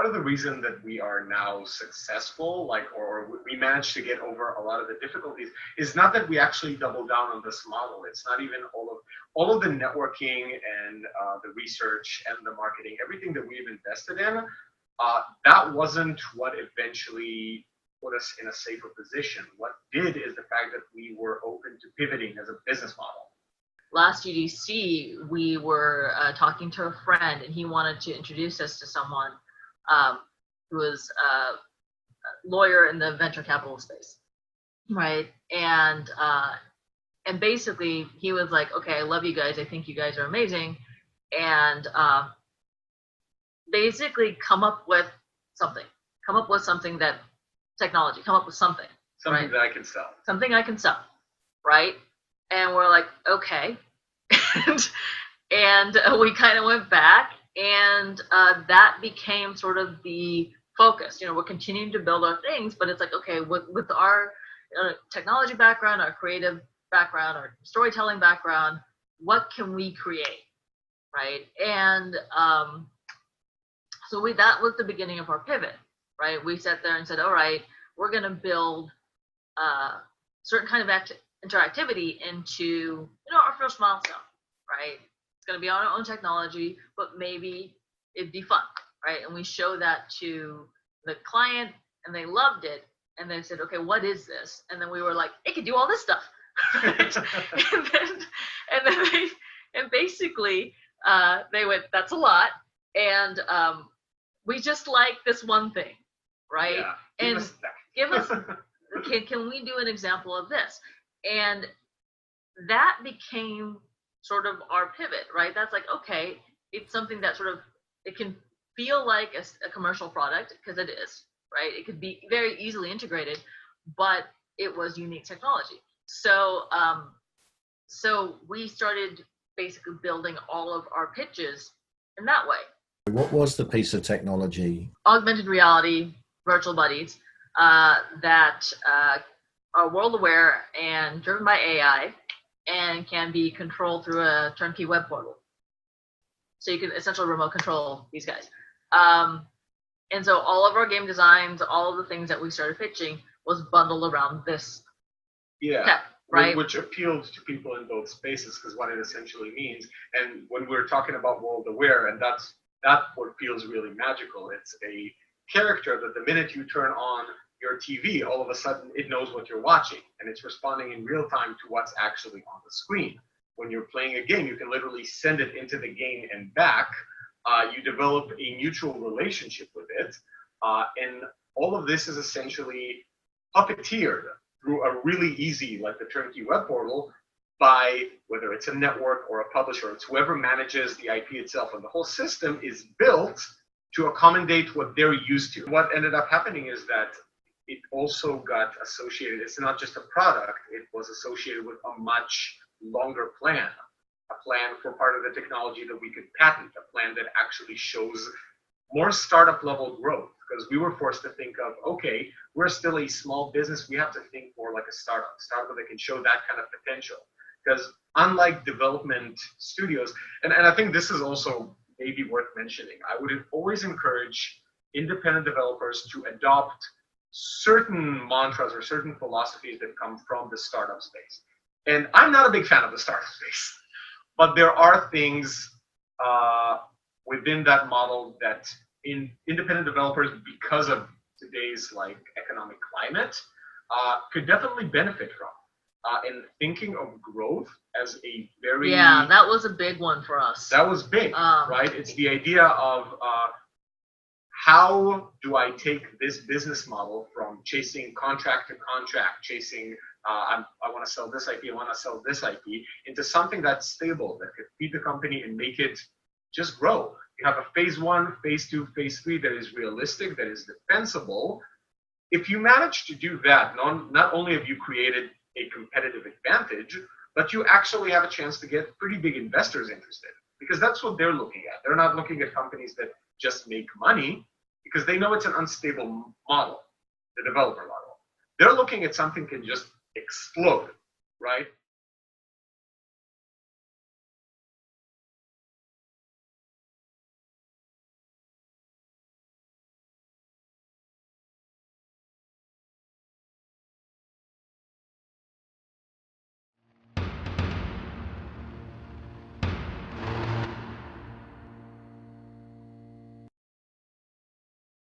part of the reason that we are now successful, or we managed to get over a lot of the difficulties, is not that we actually double down on this model. It's not even all of the networking and the research and the marketing, everything that we've invested in. That wasn't what eventually put us in a safer position. What did is the fact that we were open to pivoting as a business model. Last GDC, we were talking to a friend, and he wanted to introduce us to someone who was a lawyer in the venture capital space, right? And basically, he was like, "Okay, I love you guys. I think you guys are amazing," and basically come up with something that technology, come up with something right? That I can sell. Something I can sell, right? And we're like, okay. and we kind of went back, and that became sort of the focus. We're continuing to build our things, but it's like, okay, with our technology background, our creative background, our storytelling background, what can we create, right? And so that was the beginning of our pivot, right? We sat there and said, all right, we're going to build certain kind of interactivity into our first milestone, right? It's going to be on our own technology, but maybe it'd be fun, right? And we show that to the client, and they loved it, and they said, okay, what is this? And then we were like, it can do all this stuff, right? and basically they went, that's a lot, and we just like this one thing, right? Yeah, give us can we do an example of this? And that became sort of our pivot, right? That's like, okay, it's something that sort of, it can feel like a commercial product, because it is, right? It could be very easily integrated, but it was unique technology. So we started basically building all of our pitches in that way. What was the piece of technology? Augmented reality, virtual buddies that are world aware and driven by AI and can be controlled through a turnkey web portal. So you can essentially remote control these guys. And so all of our game designs, all of the things that we started pitching was bundled around this tech, right? Which appealed to people in both spaces, because what it essentially means, and when we're talking about world aware, and that's what feels really magical. It's a character that the minute you turn on your TV, all of a sudden it knows what you're watching, and it's responding in real time to what's actually on the screen. When you're playing a game, you can literally send it into the game and back. You develop a mutual relationship with it, and all of this is essentially puppeteered through a really easy, like the turnkey web portal, by whether it's a network or a publisher, it's whoever manages the IP itself, and the whole system is built to accommodate what they're used to. What ended up happening is that it also got associated, it's not just a product, it was associated with a much longer plan, a plan for part of the technology that we could patent, a plan that actually shows more startup level growth, because we were forced to think of, okay, we're still a small business, we have to think more like a startup that can show that kind of potential. Because unlike development studios, and I think this is also maybe worth mentioning, I would always encourage independent developers to adopt certain mantras or certain philosophies that come from the startup space. And I'm not a big fan of the startup space, but there are things within that model that independent developers, because of today's economic climate, could definitely benefit from. And thinking of growth as a very... Yeah, that was a big one for us. That was big, right? It's the idea of how do I take this business model from chasing contract to contract, chasing I want to sell this IP, I want to sell this IP, into something that's stable, that could feed the company and make it just grow. You have a phase 1, phase 2, phase 3 that is realistic, that is defensible. If you manage to do that, not only have you created a competitive advantage, but you actually have a chance to get pretty big investors interested, because that's what they're looking at. They're not looking at companies that just make money, because they know it's an unstable model, the developer model. They're looking at something can just explode, right?